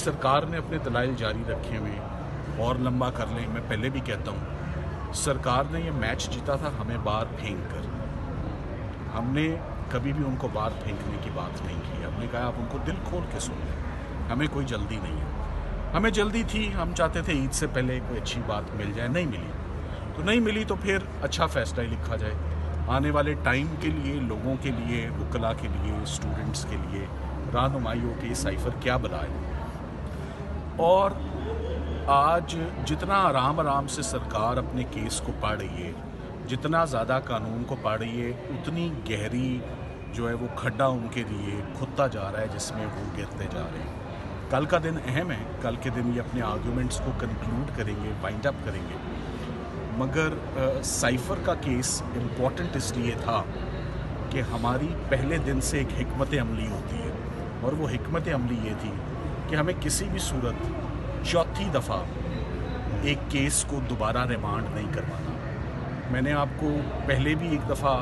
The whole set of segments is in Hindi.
सरकार ने अपने दलाइल जारी रखे हुए और लंबा कर लें। मैं पहले भी कहता हूँ, सरकार ने ये मैच जीता था हमें बाहर फेंक कर। हमने कभी भी उनको बाहर फेंकने की बात नहीं की। हमने कहा आप उनको दिल खोल के सुन लें, हमें कोई जल्दी नहीं है। हमें जल्दी थी, हम चाहते थे ईद से पहले कोई अच्छी बात मिल जाए, नहीं मिली तो नहीं मिली, तो फिर अच्छा फैसला ही लिखा जाए आने वाले टाइम के लिए, लोगों के लिए, वकला के लिए, स्टूडेंट्स के लिए, रहनुमाइयों के साइफर क्या बनाए। और आज जितना आराम से सरकार अपने केस को पढ़ रही है, जितना ज़्यादा कानून को पढ़ रही है, उतनी गहरी जो है वो खड्डा उनके लिए खुदता जा रहा है, जिसमें वो गिरते जा रहे हैं। कल का दिन अहम है, कल के दिन ये अपने आर्गूमेंट्स को कंक्लूड करेंगे, वाइंड अप करेंगे। मगर साइफर का केस इम्पॉर्टेंट इसलिए था कि हमारी पहले दिन से एक हिकमत अमली होती है, और वो हिकमत अमली ये थी कि हमें किसी भी सूरत चौथी दफ़ा एक केस को दोबारा रिमांड नहीं करवाना। मैंने आपको पहले भी एक दफ़ा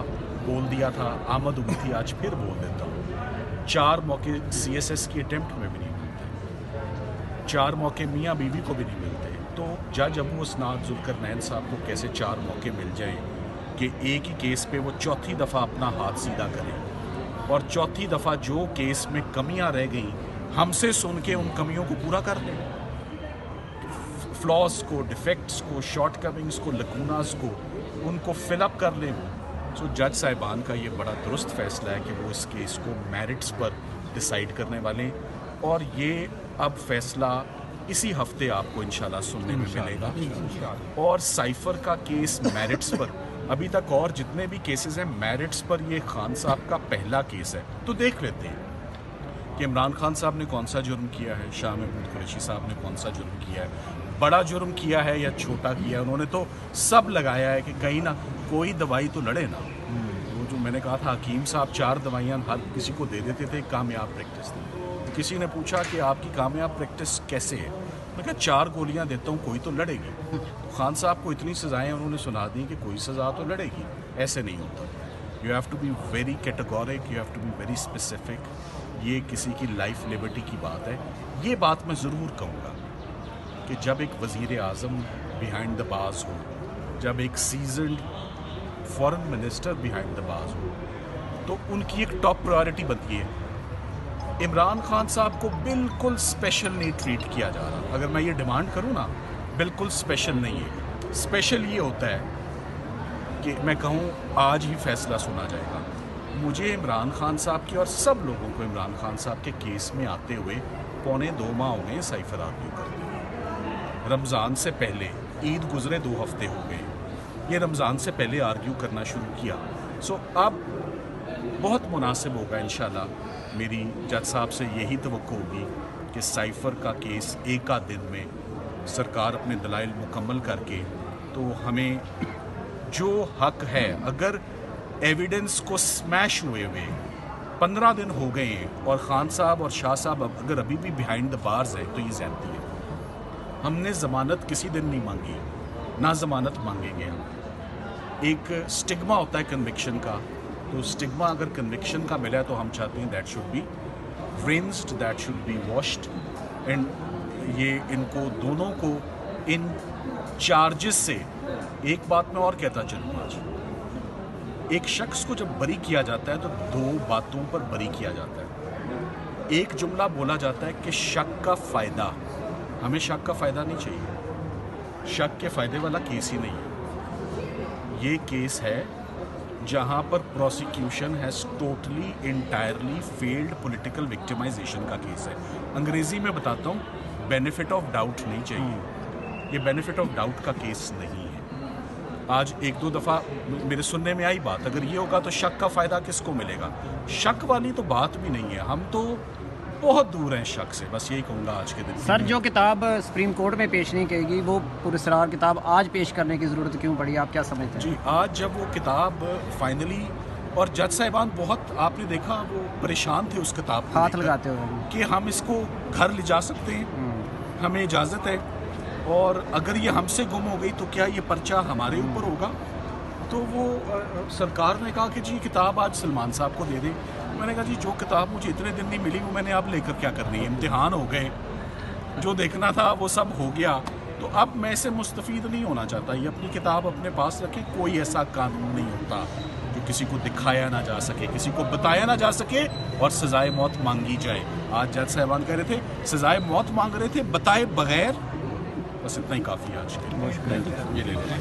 बोल दिया था, आमद हुई थी, आज फिर बोल देता हूँ। 4 मौके CSS की अटेम्प्ट में भी नहीं मिलते, 4 मौके मियाँ बीवी को भी नहीं मिलते। तो जज अबू असनाद जुल्करनैन साहब को कैसे 4 मौके मिल जाएं कि एक ही केस पे वो चौथी दफ़ा अपना हाथ सीधा करें, और चौथी दफ़ा जो केस में कमियां रह गई हमसे सुन के उन कमियों को पूरा कर लें, फ्लॉज को, डिफेक्ट्स को, शॉर्टकमिंग्स को, लकूनास को, उनको फिलअप कर लें। तो जज साहिबान का ये बड़ा दुरुस्त फैसला है कि वो इस केस को मेरिट्स पर डिसाइड करने वाले हैं, और ये अब फैसला इसी हफ्ते आपको इंशाल्लाह सुनने में मिलेगा। और साइफर का केस मेरिट्स पर, अभी तक और जितने भी केसेस हैं मेरिट्स पर, ये खान साहब का पहला केस है। तो देख लेते हैं कि इमरान खान साहब ने कौन सा जुर्म किया है, शाह महमूद कुरैशी साहब ने कौन सा जुर्म किया है, बड़ा जुर्म किया है या छोटा किया है। उन्होंने तो सब लगाया है कि कहीं ना कोई दवाई तो लड़े ना। वो जो मैंने कहा था, हकीम साहब 4 दवाइयाँ हर किसी को दे देते थे, कामयाब प्रैक्टिस थी। तो किसी ने पूछा कि आपकी कामयाब प्रैक्टिस कैसे है, मैं कहा 4 गोलियाँ देता हूँ, कोई तो लड़ेगी। तो खान साहब को इतनी सज़ाएँ उन्होंने सुना दी कि कोई सज़ा तो लड़ेगी। ऐसे नहीं होता। You have to be very categoric, you have to be very specific. ये किसी की लाइफ लिबर्टी की बात है। ये बात मैं ज़रूर कहूँगा कि जब एक वज़ीर आज़म बिहाइंड द बार्स हो, जब एक seasoned foreign minister behind the bars हो, तो उनकी एक टॉप प्रायोरिटी बनती है। इमरान खान साहब को बिल्कुल स्पेशल नहीं ट्रीट किया जा रहा। अगर मैं ये डिमांड करूँ ना, बिल्कुल स्पेशल नहीं है। स्पेशल ये होता है कि मैं कहूँ आज ही फैसला सुना जाएगा। मुझे इमरान खान साहब की और सब लोगों को इमरान खान साहब के केस में आते हुए 2.25 माह हो गए साइफर आर्ग्यू करते हुए। रमज़ान से पहले, ईद गुजरे 2 हफ्ते हो गए, ये रमज़ान से पहले आर्ग्यू करना शुरू किया। सो अब बहुत मुनासिब होगा इंशाल्लाह। मेरी जज साहब से यही तवक्को होगी कि साइफर का केस एक आध दिन में सरकार अपने दलाइल मुकम्मल करके, तो हमें जो हक है, अगर एविडेंस को स्मैश हुए 15 दिन हो गए हैं और खान साहब और शाह साहब अगर अभी भी बिहाइंड द बार्स है, तो ये ज़्यादती है। हमने ज़मानत किसी दिन नहीं मांगी, ना ज़मानत मांगेंगे हम। एक स्टिग्मा होता है कन्विक्शन का, तो स्टिग्मा अगर कन्विक्शन का मिला है तो हम चाहते हैं that should be rinsed, that should be washed. And ये इनको दोनों को इन चार्जेस से, एक बात मैं और कहता चलूँ, आज एक शख्स को जब बरी किया जाता है तो 2 बातों पर बरी किया जाता है। एक जुमला बोला जाता है कि शक का फ़ायदा, हमें शक का फ़ायदा नहीं चाहिए, शक के फ़ायदे वाला केस ही नहीं है। ये केस है जहाँ पर prosecution has totally entirely failed political victimisation का केस है। अंग्रेज़ी में बताता हूँ, बेनिफिट ऑफ डाउट नहीं चाहिए, ये बेनिफिट ऑफ डाउट का केस नहीं है। आज 1-2 दफ़ा मेरे सुनने में आई बात, अगर ये होगा तो शक का फ़ायदा किसको मिलेगा? शक वाली तो बात भी नहीं है, हम तो बहुत दूर हैं शक से। बस यही कहूँगा आज के दिन। सर, जो किताब सुप्रीम कोर्ट में पेश नहीं करेगी, वो पुरस्कार किताब आज पेश करने की ज़रूरत क्यों पड़ी, आप क्या समझते हैं? जी, आज जब वो किताब फाइनली, और जज साहिबान बहुत, आपने देखा वो परेशान थे उस किताब को हाथ लगाते हुए कि हम इसको घर ले जा सकते हैं, हमें इजाज़त है, और अगर ये हमसे गुम हो गई तो क्या ये पर्चा हमारे ऊपर होगा? तो वो सरकार ने कहा कि जी किताब आज सलमान साहब को दे दें। मैंने कहा जी जो किताब मुझे इतने दिन नहीं मिली वो मैंने अब लेकर क्या करनी है, इम्तिहान हो गए, जो देखना था वो सब हो गया, तो अब मैं इससे मुस्तफ़ीद नहीं होना चाहता। ये अपनी किताब अपने पास रखे, कोई ऐसा कानून नहीं होता जो किसी को दिखाया ना जा सके, किसी को बताया ना जा सके और सजाए मौत मांगी जाए। आज जज साहिबान कह रहे थे सजाए मौत मांग रहे थे बताए बगैर, बस इतना ही काफ़ी आज के लिए। ये ले लें।